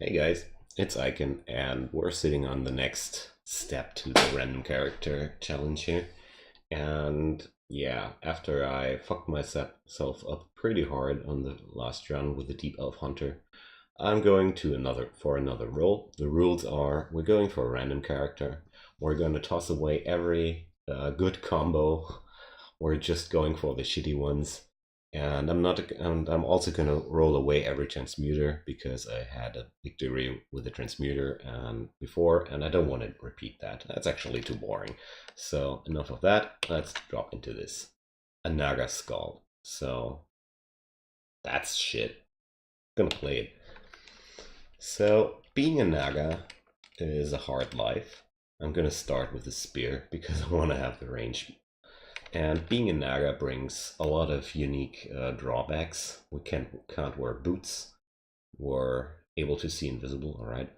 Hey guys, it's Icon, and we're sitting on the next step to the random character challenge here. And yeah, after I fucked myself up pretty hard on the last run with the Deep Elf Hunter, I'm going to another role. The rules are we're going for a random character. We're going to toss away every good combo. We're just going for the shitty ones. And I'm also gonna roll away every transmuter because I had a victory with the transmuter and before, and I don't want to repeat that. That's actually too boring. So enough of that. Let's drop into this. A Naga Skald. So that's shit. Gonna play it. So being a Naga is a hard life. I'm gonna start with the spear because I want to have the range. And being a Naga brings a lot of unique drawbacks. We can't wear boots. We're able to see invisible, alright.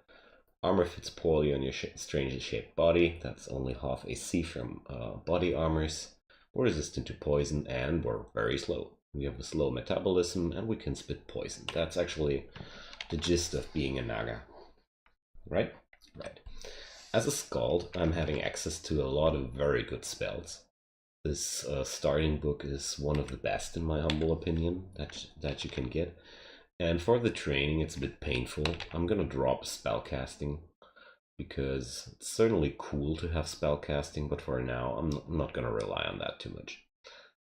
Armor fits poorly on your strangely shaped body. That's only half AC from body armors. We're resistant to poison and we're very slow. We have a slow metabolism and we can spit poison. That's actually the gist of being a Naga, right? Right. As a Skald, I'm having access to a lot of very good spells. This starting book is one of the best, in my humble opinion, that you can get. And for the training, it's a bit painful. I'm gonna drop spellcasting because it's certainly cool to have spellcasting, but for now, I'm not gonna rely on that too much.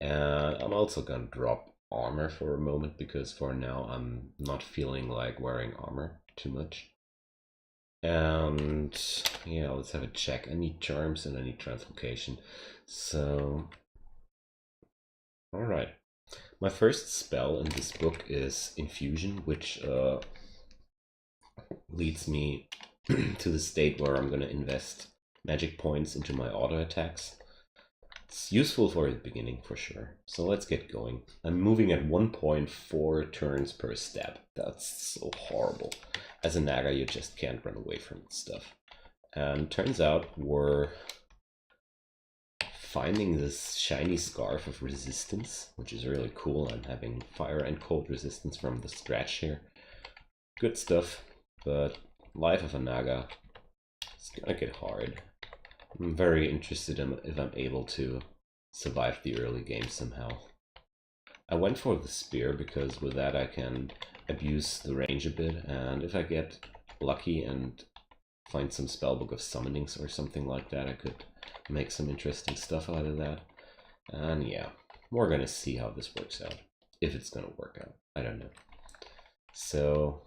And I'm also gonna drop armor for a moment because for now, I'm not feeling like wearing armor too much. And yeah, let's have a check. I need charms and I need translocation. So, alright. My first spell in this book is Infusion, which leads me to the state where I'm going to invest magic points into my auto attacks. It's useful for the beginning for sure. So let's get going. I'm moving at 1.4 turns per step. That's so horrible. As a Naga, you just can't run away from stuff. And turns out we're finding this shiny scarf of resistance, which is really cool. I'm having fire and cold resistance from the scratch here. Good stuff, but life of a Naga is gonna get hard. I'm very interested in if I'm able to survive the early game somehow. I went for the spear because with that I can abuse the range a bit, and if I get lucky and find some spellbook of summonings or something like that, I could make some interesting stuff out of that. And yeah, we're gonna see how this works out. If it's gonna work out, I don't know. So,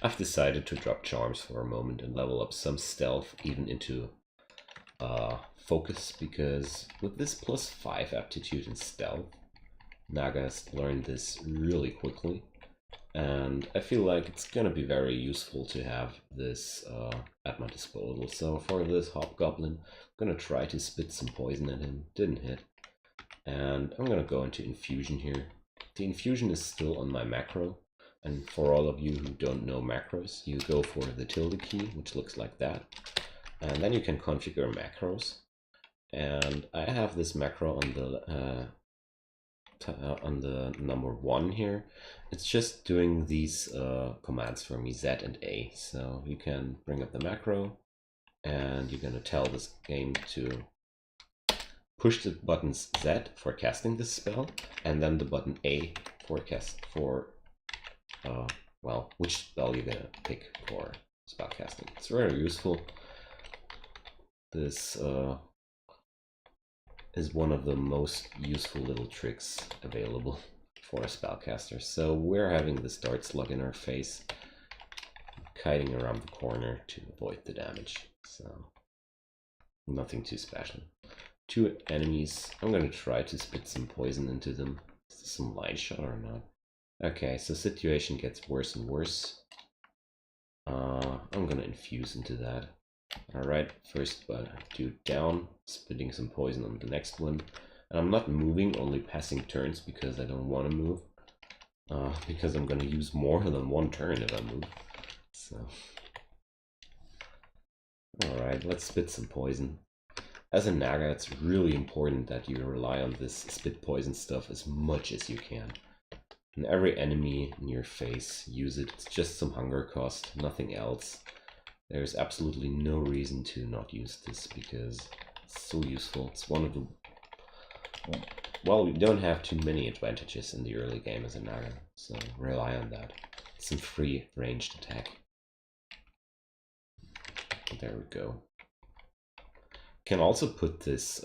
I've decided to drop charms for a moment and level up some stealth even into focus, because with this +5 aptitude in stealth, Nagas learned this really quickly. And I feel like it's gonna be very useful to have this at my disposal. So for this Hobgoblin, I'm gonna try to spit some poison at him. Didn't hit. And I'm gonna go into Infusion here. The Infusion is still on my macro. And for all of you who don't know macros, you go for the tilde key, which looks like that. And then you can configure macros. And I have this macro on the number 1 here. It's just doing these commands for me, Z and A. So you can bring up the macro and you're going to tell this game to push the buttons Z for casting this spell and then the button A for well, which spell you're going to pick for spell casting. It's very useful. This is one of the most useful little tricks available for a spellcaster. So we're having this dart slug in our face, kiting around the corner to avoid the damage. So nothing too special. 2 enemies. I'm going to try to spit some poison into them. Is this some light shot or not? Okay, so situation gets worse and worse. I'm going to infuse into that. Alright, first dude down, spitting some poison on the next one. And I'm not moving, only passing turns because I don't want to move. Because I'm going to use more than 1 turn if I move. So, alright, let's spit some poison. As a Naga, it's really important that you rely on this spit poison stuff as much as you can. And every enemy in your face, use it. It's just some hunger cost, nothing else. There's absolutely no reason to not use this because it's so useful. It's one of the... Well, we don't have too many advantages in the early game as a Naga, so rely on that. Some free ranged attack. There we go. Can also put this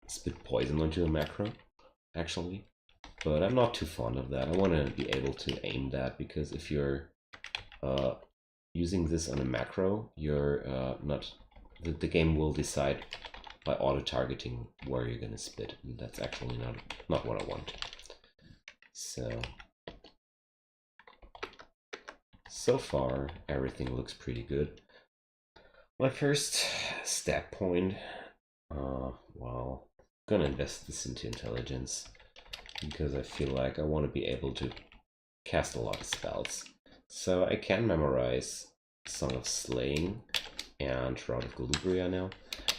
spit poison onto a macro, actually. But I'm not too fond of that. I want to be able to aim that, because if you're using this on a macro, you're not... The game will decide by auto-targeting where you're going to spit. And that's actually not what I want. So far, everything looks pretty good. My first stat point, well, I'm gonna invest this into intelligence, because I feel like I want to be able to cast a lot of spells. So I can memorize Song of Slaying and Shroud of Galubria now.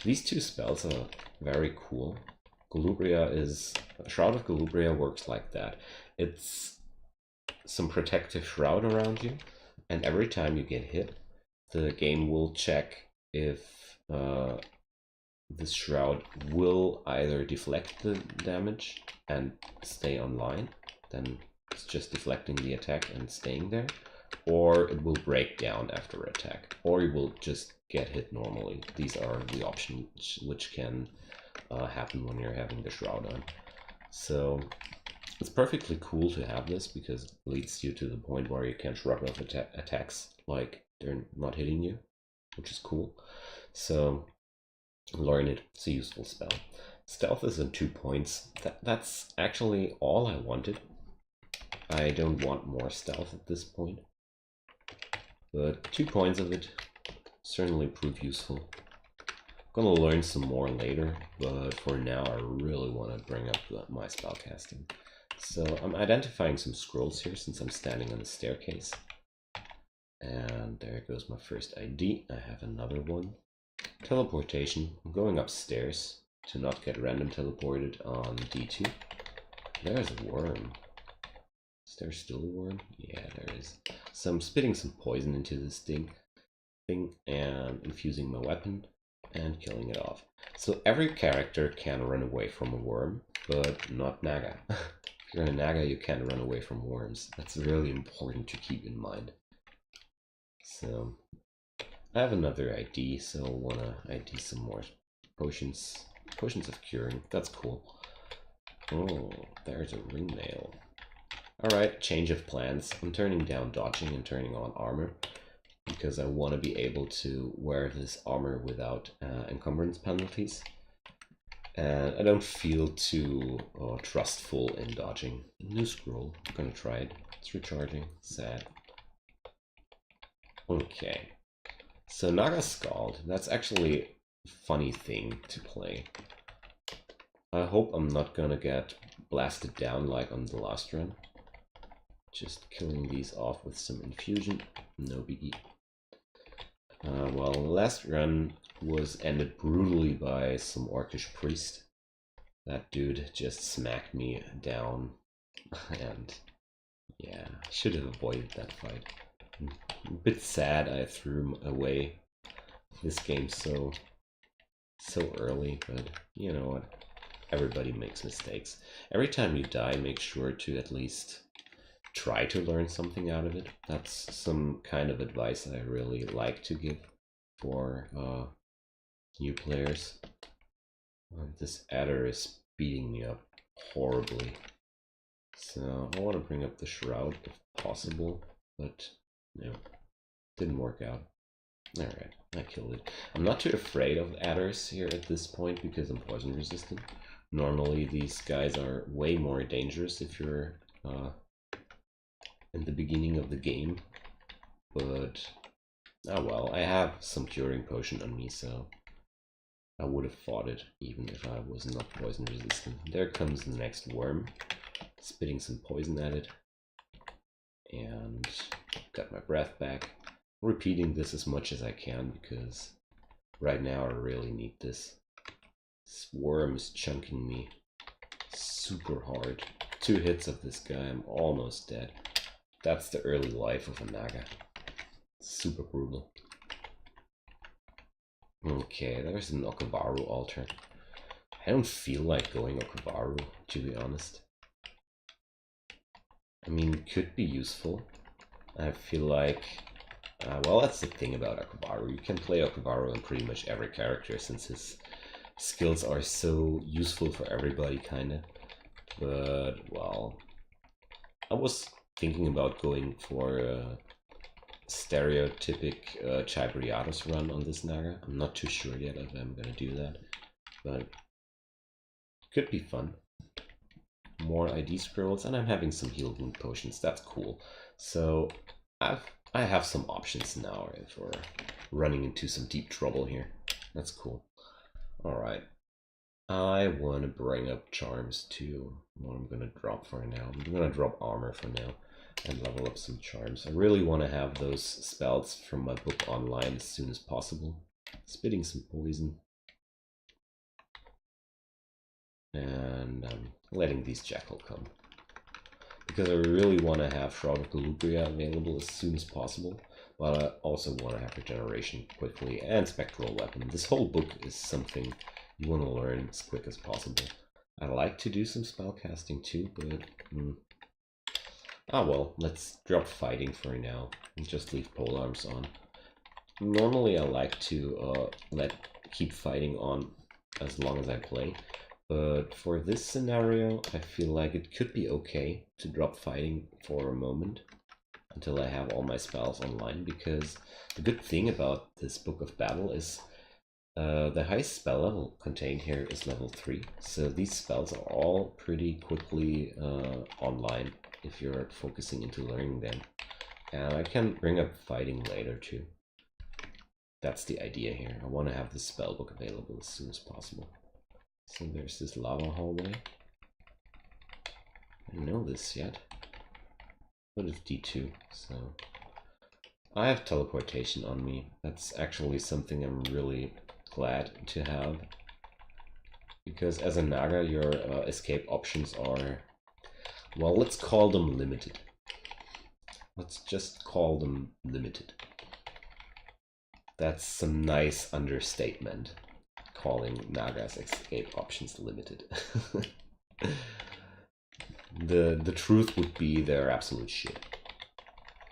These two spells are very cool. Shroud of Galubria works like that. It's some protective shroud around you, and every time you get hit, the game will check if this shroud will either deflect the damage and stay online, then it's just deflecting the attack and staying there, or it will break down after attack, or you will just get hit normally. These are the options which can happen when you're having the shroud on. So it's perfectly cool to have this, because it leads you to the point where you can shrug off attacks like they're not hitting you, which is cool. So learn it. It's a useful spell. Stealth is in 2 points. That's actually all I wanted. I don't want more stealth at this point, but 2 points of it certainly prove useful. I'm gonna learn some more later, but for now I really want to bring up my spellcasting. So I'm identifying some scrolls here since I'm standing on the staircase. And there goes my first ID. I have another one. Teleportation. I'm going upstairs to not get random teleported on D2. There's a worm. Is there still a worm? Yeah, there is. So I'm spitting some poison into this thing and infusing my weapon and killing it off. So every character can run away from a worm, but not Naga. If you're a Naga, you can't run away from worms. That's really important to keep in mind. So I have another ID, so I want to ID some more potions. Potions of curing, that's cool. Oh, there's a ring nail. Alright, change of plans. I'm turning down dodging and turning on armor, because I want to be able to wear this armor without encumbrance penalties. And I don't feel too trustful in dodging. New scroll, I'm gonna try it. It's recharging, sad. Okay, so Naga Skald, that's actually a funny thing to play. I hope I'm not gonna get blasted down like on the last run. Just killing these off with some infusion, no biggie. Well, the last run was ended brutally by some orcish priest. That dude just smacked me down, and yeah, should have avoided that fight. A bit sad I threw away this game so early, but you know what? Everybody makes mistakes. Every time you die, make sure to at least try to learn something out of it. That's some kind of advice I really like to give for new players. This adder is beating me up horribly. So I want to bring up the shroud if possible, but no, didn't work out. Alright, I killed it. I'm not too afraid of adders here at this point because I'm poison resistant. Normally these guys are way more dangerous if you're in the beginning of the game, but oh well, I have some curing potion on me, so I would have fought it even if I was not poison resistant. There comes the next worm, spitting some poison at it, and got my breath back. Repeating this as much as I can because right now I really need this. This worm is chunking me super hard. 2 hits of this guy, I'm almost dead. That's the early life of a Naga. Super brutal. Okay, there's an Okabaru altar. I don't feel like going Okabaru, to be honest. I mean, could be useful. I feel like... well, that's the thing about Okabaru. You can play Okabaru on pretty much every character, since his skills are so useful for everybody, kinda. But, well... I was thinking about going for a stereotypic Chiberiatus run on this Naga. I'm not too sure yet if I'm gonna do that, but could be fun. More ID scrolls, and I'm having some heal wound potions. That's cool. So I have some options now if we're running into some deep trouble here. That's cool. All right. I want to bring up charms too. What I'm gonna drop for now. I'm gonna drop armor for now and level up some charms. I really want to have those spells from my book online as soon as possible. Spitting some poison. And letting these Jackal come. Because I really want to have Shroud of Galubria available as soon as possible. But I also want to have Regeneration quickly and Spectral Weapon. This whole book is something you want to learn as quick as possible. I like to do some spellcasting too, but... well, let's drop fighting for now and just leave polearms on. Normally I like to keep fighting on as long as I play, but for this scenario I feel like it could be okay to drop fighting for a moment until I have all my spells online, because the good thing about this Book of Battle is the highest spell level contained here is level 3, so these spells are all pretty quickly online if you're focusing into learning them. And I can bring up fighting later too. That's the idea here. I want to have the spell book available as soon as possible. So there's this lava hallway. I didn't know this yet. But it's D2, so... I have teleportation on me. That's actually something I'm really glad to have. Because as a Naga, your escape options are... well, let's call them limited. Let's just call them limited. That's some nice understatement, calling Naga's escape options limited. The truth would be they're absolute shit.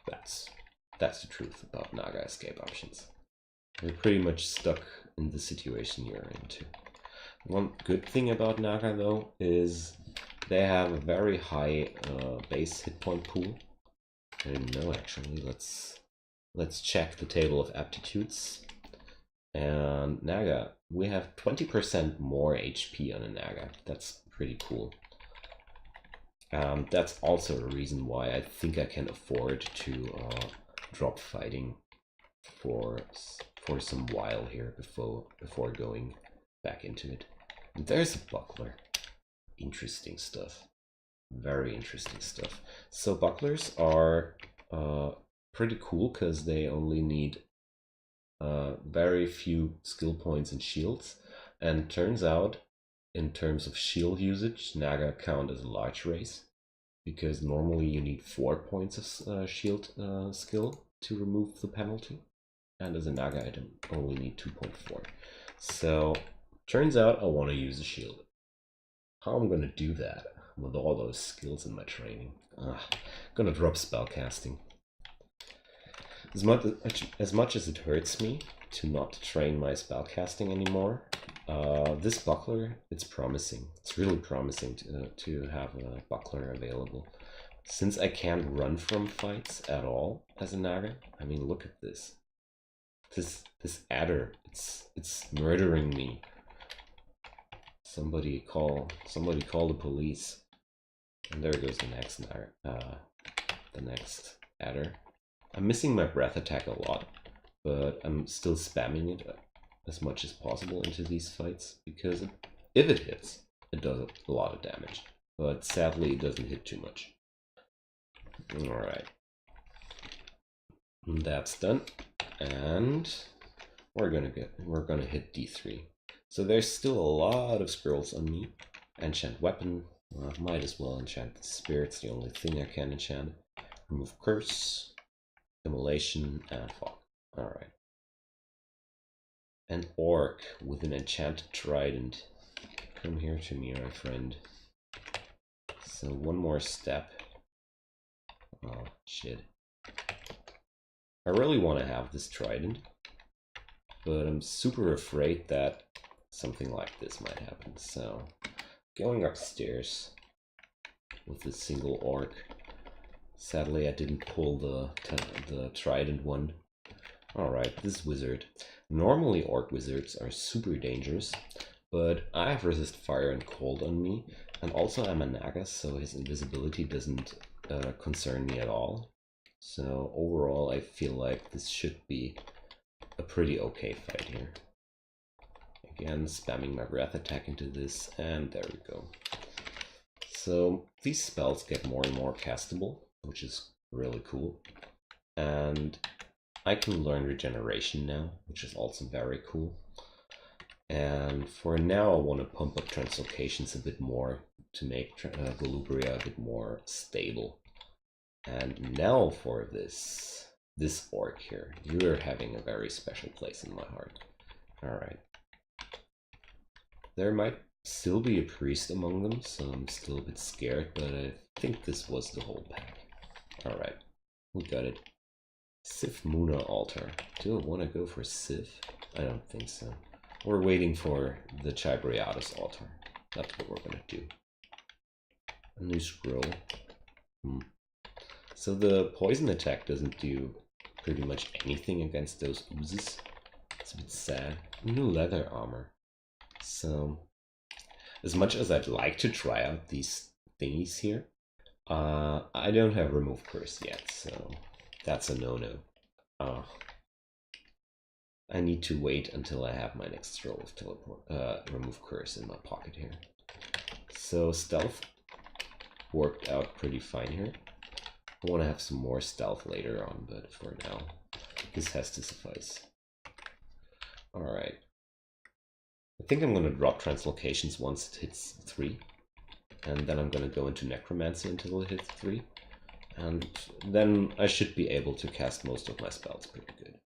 That's the truth about Naga escape options. You're pretty much stuck in the situation you're into. One good thing about Naga though is they have a very high base hit point pool. I didn't know actually. Let's check the table of aptitudes. And Naga, we have 20% more HP on a Naga. That's pretty cool. That's also a reason why I think I can afford to drop fighting for some while here before going back into it. And there's a buckler. Interesting stuff. Very interesting stuff. So bucklers are pretty cool because they only need very few skill points and shields. And turns out, in terms of shield usage, Naga count as a large race, because normally you need 4 points of shield skill to remove the penalty, and as a Naga item only need 2.4. So turns out I want to use a shield. How I'm gonna do that with all those skills in my training? Gonna drop spellcasting. As much as it hurts me to not train my spellcasting anymore, this buckler, it's promising. It's really promising to have a buckler available. Since I can't run from fights at all as a Naga, I mean, look at this. This adder, it's murdering me. Somebody call the police. And there goes the next Naga, the next adder. I'm missing my breath attack a lot, but I'm still spamming it as much as possible into these fights, because if it hits, it does a lot of damage. But sadly, it doesn't hit too much. Alright. That's done. And we're gonna hit D3. So there's still a lot of scrolls on me. Enchant weapon, Might as well enchant the spirit's the only thing I can enchant. Remove curse, immolation, and fog. Alright. An orc with an enchanted trident. Come here to me, my friend. So one more step. Oh, shit. I really want to have this trident, but I'm super afraid that something like this might happen. So, going upstairs with a single orc. Sadly, I didn't pull the trident one. Alright, this wizard. Normally orc wizards are super dangerous, but I have resist fire and cold on me, and also I'm a Naga, so his invisibility doesn't concern me at all. So overall, I feel like this should be a pretty okay fight here. Again, spamming my breath attack into this, and there we go. So these spells get more and more castable, which is really cool. And I can learn regeneration now, which is also very cool. And for now, I want to pump up translocations a bit more to make Golubria a bit more stable. And now for this orc here, you're having a very special place in my heart. Alright. There might still be a priest among them, so I'm still a bit scared, but I think this was the whole pack. Alright, we got it. Sif Muna altar. Do I want to go for Sif? I don't think so. We're waiting for the Chibreatus altar. That's what we're gonna do. A new scroll. So the poison attack doesn't do pretty much anything against those oozes. It's a bit sad. New leather armor. So, as much as I'd like to try out these thingies here, I don't have remove curse yet, so that's a no-no. I need to wait until I have my next roll of remove curse in my pocket here. So stealth worked out pretty fine here. I want to have some more stealth later on, but for now, this has to suffice. Alright. I think I'm going to drop translocations once it hits 3. And then I'm going to go into necromancy until it hits 3. And then I should be able to cast most of my spells pretty good.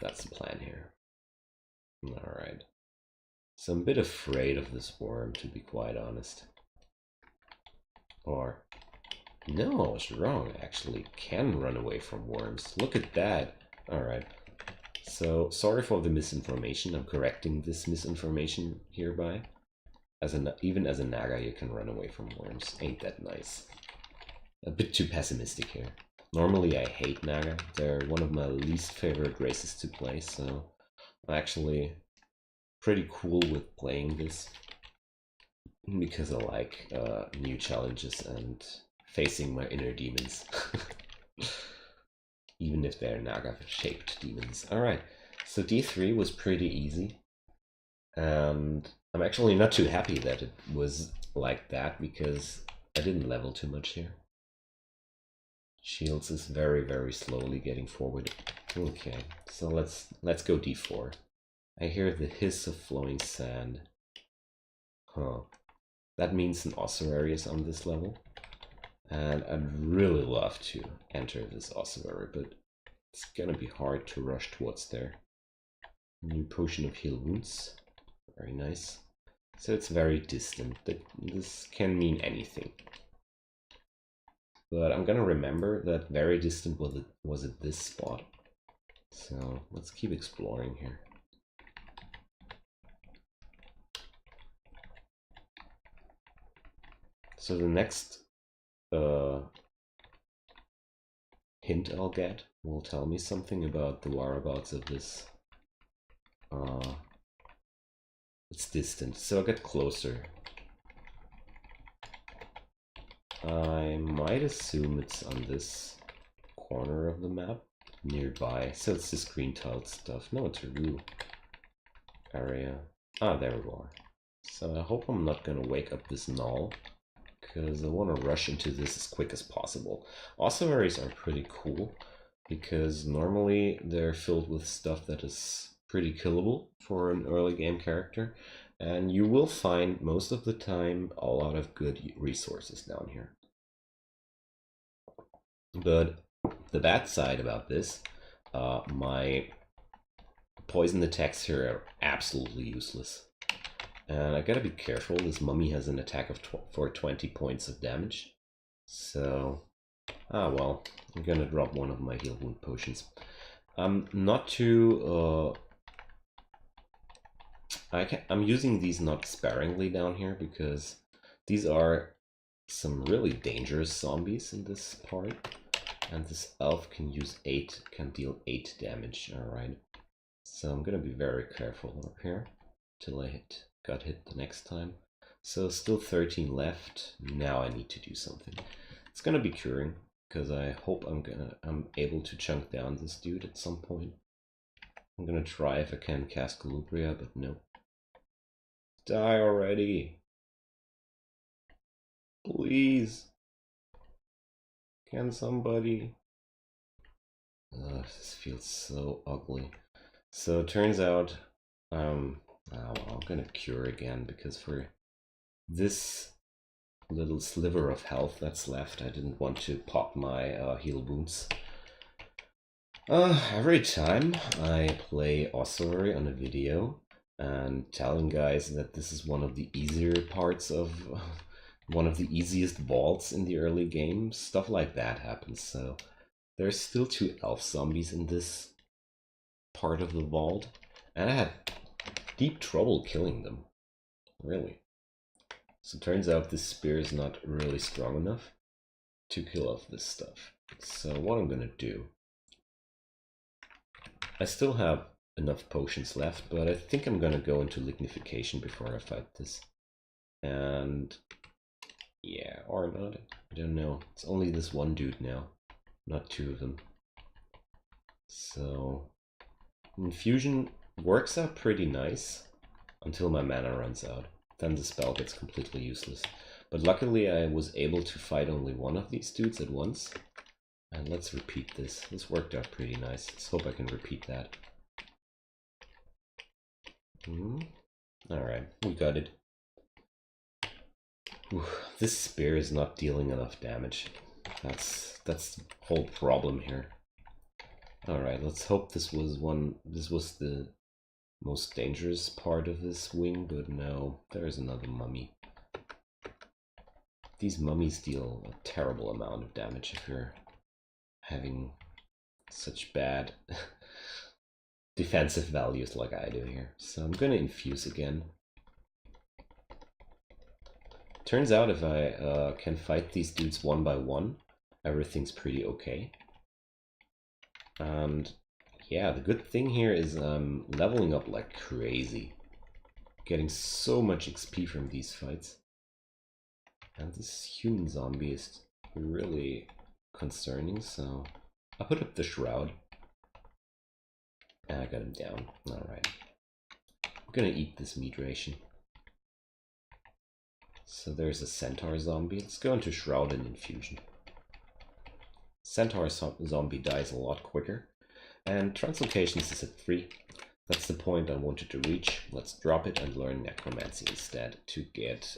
That's the plan here. Alright. So I'm a bit afraid of this worm, to be quite honest. Or, no, I was wrong. I actually can run away from worms. Look at that. Alright. So, sorry for the misinformation. I'm correcting this misinformation hereby. Even as a Naga, you can run away from worms. Ain't that nice? A bit too pessimistic here. Normally I hate Naga. They're one of my least favorite races to play, so I'm actually pretty cool with playing this. Because I like new challenges and facing my inner demons. Even if they're Naga-shaped demons. Alright, so D3 was pretty easy. And I'm actually not too happy that it was like that, because I didn't level too much here. Shields is very, very slowly getting forward. Okay, so let's go D4. I hear the hiss of flowing sand. Huh. That means an ossuary is on this level. And I'd really love to enter this ossuary, but it's gonna be hard to rush towards there. New potion of heal wounds. Very nice. So it's very distant. This can mean anything. But I'm gonna remember that very distant was at this spot. So let's keep exploring here. So the next hint I'll get will tell me something about the whereabouts of this. It's distant, so I'll get closer. I might assume it's on this corner of the map, nearby. So it's this green tiled stuff. No, it's a Rue area. Ah, there we are. So I hope I'm not gonna wake up this null, because I want to rush into this as quick as possible. Ossuaries are pretty cool, because normally they're filled with stuff that is pretty killable for an early game character, And you will find most of the time a lot of good resources down here. But the bad side about this, my poison attacks here are absolutely useless. And I gotta be careful, this mummy has an attack of for 20 points of damage. So, well, I'm gonna drop one of my heal wound potions. Not too, I'm using these not sparingly down here because these are some really dangerous zombies in this part. And this elf can deal 8 damage, alright. So I'm gonna be very careful up here till I got hit the next time. So still 13 left. Now I need to do something. It's gonna be curing, because I hope I'm able to chunk down this dude at some point. I'm gonna try if I can cast Calubria, but no. Die already! Please! Can somebody? This feels so ugly. So it turns out, well, I'm gonna cure again, because for this little sliver of health that's left, I didn't want to pop my heal wounds. Every time I play Ossuary on a video and telling guys that this is one of the easier parts of one of the easiest vaults in the early game, stuff like that happens. So there's still 2 elf zombies in this part of the vault, and I had deep trouble killing them, really. So it turns out this spear is not really strong enough to kill off this stuff. So what I'm gonna do, I still have enough potions left, but I think I'm gonna go into lignification before I fight this. And yeah, or not, I don't know. It's only this one dude now, not 2 of them. So infusion works out pretty nice until my mana runs out. Then the spell gets completely useless. But luckily I was able to fight only one of these dudes at once. And let's repeat this. This worked out pretty nice. Let's hope I can repeat that. Alright, we got it. Whew, this spear is not dealing enough damage. That's the whole problem here. Alright, let's hope this was the most dangerous part of this wing, but no, there's another mummy. These mummies deal a terrible amount of damage if you're having such bad defensive values like I do here. So I'm gonna infuse again. Turns out if I can fight these dudes one by one, everything's pretty okay. And yeah, the good thing here is I'm leveling up like crazy. Getting so much XP from these fights. And this human zombie is really concerning, so I put up the shroud. And I got him down. Alright. I'm gonna eat this meat ration. So there's a centaur zombie. Let's go into shroud and infusion. Centaur zombie dies a lot quicker. And translocations is at 3. That's the point I wanted to reach. Let's drop it and learn necromancy instead to get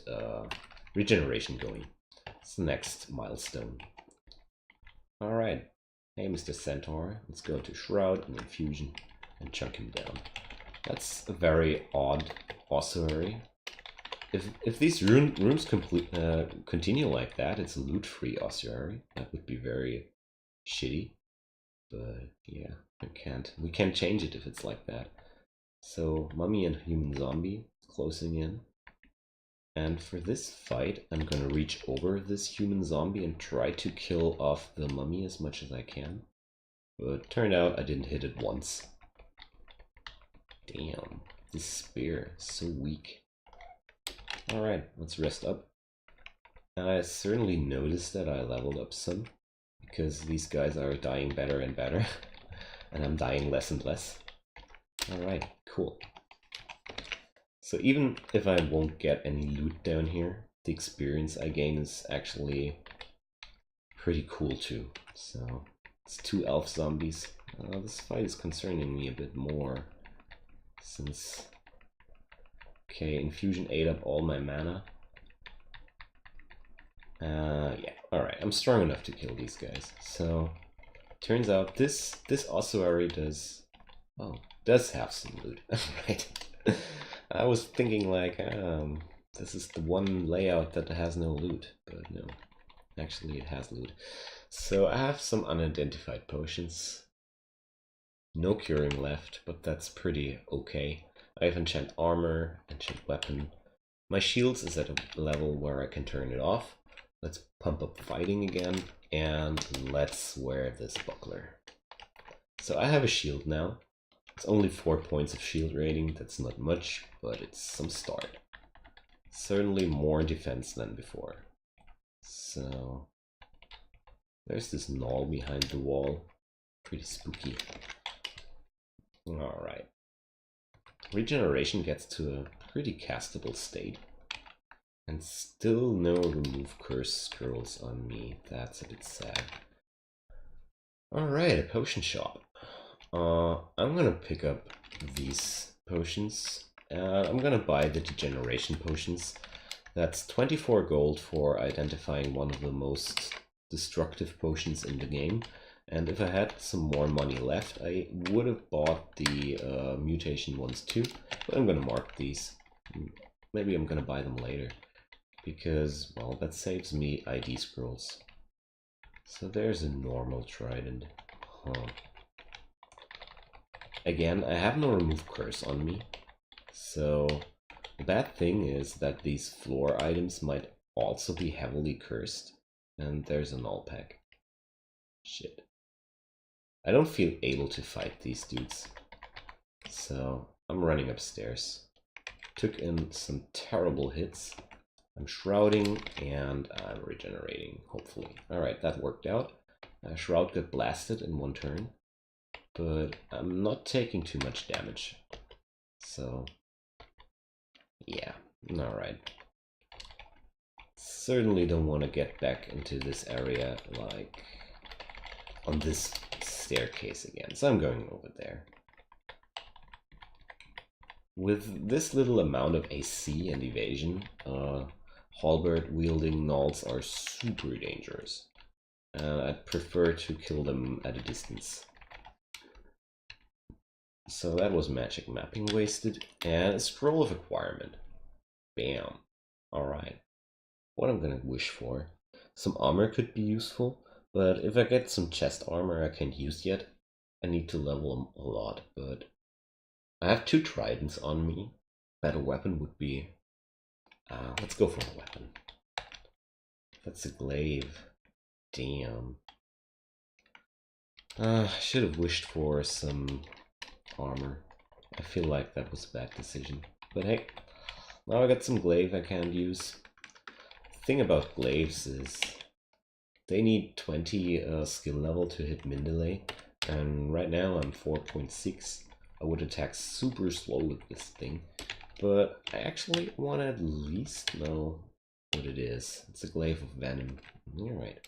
regeneration going. It's the next milestone. Alright. Hey, Mr. Centaur. Let's go to shroud and infusion and chunk him down. That's a very odd ossuary. If these rooms continue like that, it's a loot-free ossuary. That would be very shitty. But yeah, we can't change it if it's like that. So mummy and human zombie closing in. And for this fight, I'm gonna reach over this human zombie and try to kill off the mummy as much as I can. But it turned out I didn't hit it once. Damn, this spear is so weak. Alright, let's rest up. I certainly noticed that I leveled up some, because these guys are dying better and better, and I'm dying less and less. Alright, cool. So even if I won't get any loot down here, the experience I gain is actually pretty cool too. So it's 2 elf zombies. This fight is concerning me a bit more, since Okay, infusion ate up all my mana. Yeah, alright, I'm strong enough to kill these guys. So, turns out this ossuary does have some loot. Right. I was thinking like, this is the one layout that has no loot, but no, actually it has loot. So I have some unidentified potions. No curing left, but that's pretty okay. I have enchant armor, enchant weapon. My shields is at a level where I can turn it off. Let's pump up fighting again, and let's wear this buckler. So I have a shield now. It's only 4 points of shield rating, that's not much, but it's some start. Certainly more defense than before. So there's this gnoll behind the wall. Pretty spooky. Alright. Regeneration gets to a pretty castable state. And still no remove curse scrolls on me. That's a bit sad. Alright, a potion shop. I'm gonna pick up these potions. I'm gonna buy the degeneration potions. That's 24 gold for identifying one of the most destructive potions in the game. And if I had some more money left, I would have bought the mutation ones too. But I'm gonna mark these. Maybe I'm gonna buy them later. Because, well, that saves me ID scrolls. So there's a normal trident. Huh. Again, I have no remove curse on me. So the bad thing is that these floor items might also be heavily cursed. And there's a null pack. Shit. I don't feel able to fight these dudes. So I'm running upstairs. Took in some terrible hits. I'm shrouding and I'm regenerating, hopefully. Alright, that worked out. Shroud got blasted in one turn. But I'm not taking too much damage. So, yeah, alright. Certainly don't want to get back into this area, like, on this staircase again. So I'm going over there. With this little amount of AC and evasion, halberd wielding gnolls are super dangerous. I'd prefer to kill them at a distance. So that was magic mapping wasted, and a scroll of acquirement. Bam. Alright. What I'm gonna wish for. Some armor could be useful, but if I get some chest armor I can't use yet, I need to level them a lot, but I have 2 tridents on me. Better weapon would be... let's go for a weapon. That's a glaive. Damn. Should have wished for some armor. I feel like that was a bad decision. But hey, now I got some glaive I can't use. The thing about glaives is they need 20 skill level to hit Mendeley, and right now I'm 4.6. I would attack super slow with this thing, but I actually want to at least know what it is. It's a glaive of venom. Alright.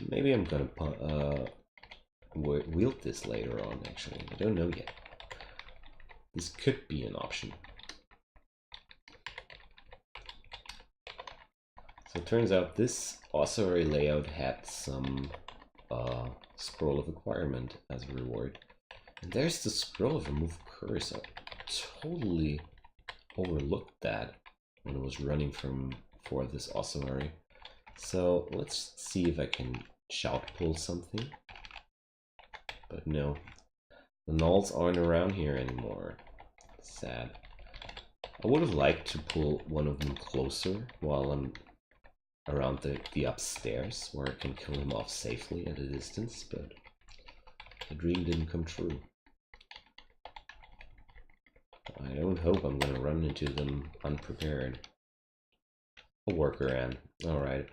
Maybe I'm gonna wield this later on, actually. I don't know yet. This could be an option. So it turns out this ossuary layout had some scroll of acquirement as a reward. And there's the scroll of remove curse. I totally overlooked that when I was running for this ossuary. So let's see if I can shout pull something. But no, the gnolls aren't around here anymore. Sad. I would have liked to pull one of them closer while I'm around the upstairs, where I can kill him off safely at a distance, but the dream didn't come true. I don't hope I'm gonna run into them unprepared. A workaround. Alright.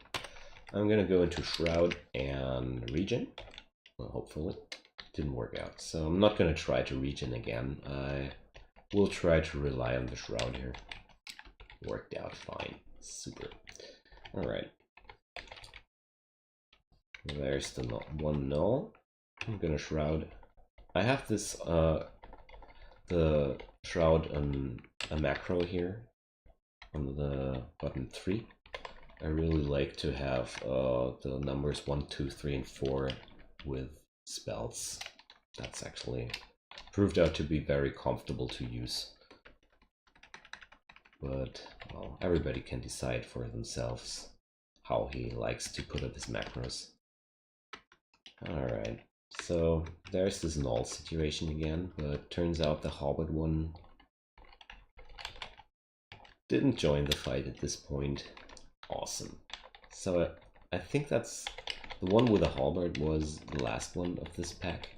I'm gonna go into Shroud and Regen. Well, hopefully. Didn't work out. So I'm not gonna try to Regen again. I will try to rely on the Shroud here. Worked out fine. Super. Alright. There's the one null. I'm gonna Shroud. I have this the Shroud on a macro here on the button 3. I really like to have the numbers 1, 2, 3, and 4 with spells. That's actually proved out to be very comfortable to use. But, well, everybody can decide for themselves how he likes to put up his macros. Alright, so there's this null situation again, but turns out the Hobbit one didn't join the fight at this point. Awesome. So I think that's the one with the halberd was the last one of this pack.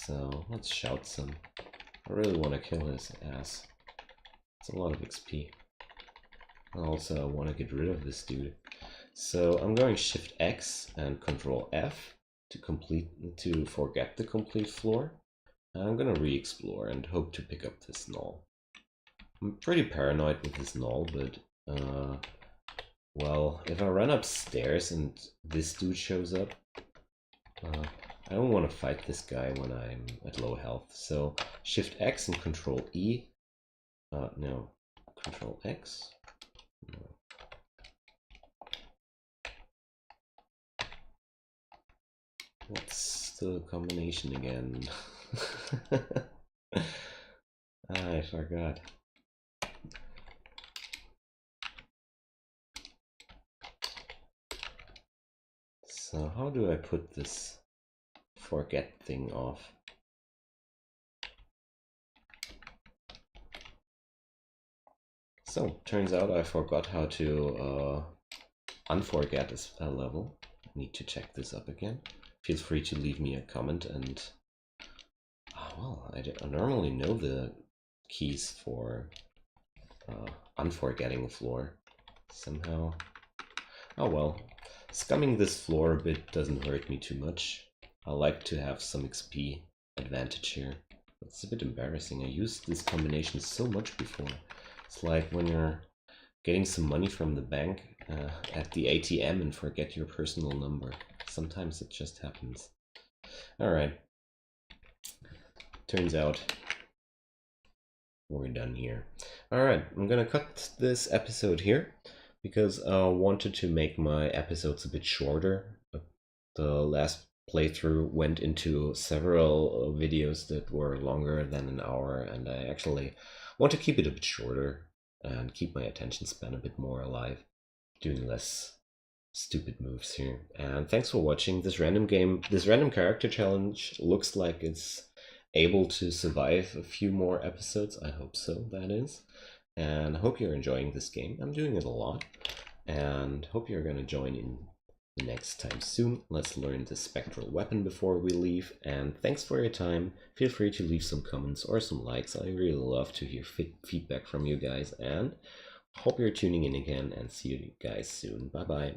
So let's shout some. I really want to kill his ass. It's a lot of XP. I also want to get rid of this dude. So I'm going Shift X and Control F to forget the complete floor. And I'm gonna re-explore and hope to pick up this null. I'm pretty paranoid with this null, but well, if I run upstairs and this dude shows up, I don't want to fight this guy when I'm at low health. So Shift X and Control E. No, Control X. No. What's the combination again? I forgot. So how do I put this forget thing off? So turns out I forgot how to unforget a level. I need to check this up again. Feel free to leave me a comment and well, I normally know the keys for unforgetting a floor. Somehow, oh well, scumming this floor a bit doesn't hurt me too much. I like to have some XP advantage here. It's a bit embarrassing. I used this combination so much before. It's like when you're getting some money from the bank at the ATM and forget your personal number. Sometimes it just happens. Alright. Turns out we're done here. Alright, I'm gonna cut this episode here because I wanted to make my episodes a bit shorter. The last playthrough went into several videos that were longer than an hour, and I actually want to keep it a bit shorter and keep my attention span a bit more alive, doing less stupid moves here. And thanks for watching this random game. This random character challenge looks like it's able to survive a few more episodes. I hope so, that is. And I hope you're enjoying this game. I'm doing it a lot, and hope you're gonna join in the next time soon. Let's learn the spectral weapon before we leave, and thanks for your time. Feel free to leave some comments or some likes. I really love to hear feedback from you guys, and hope you're tuning in again, and see you guys soon. Bye bye.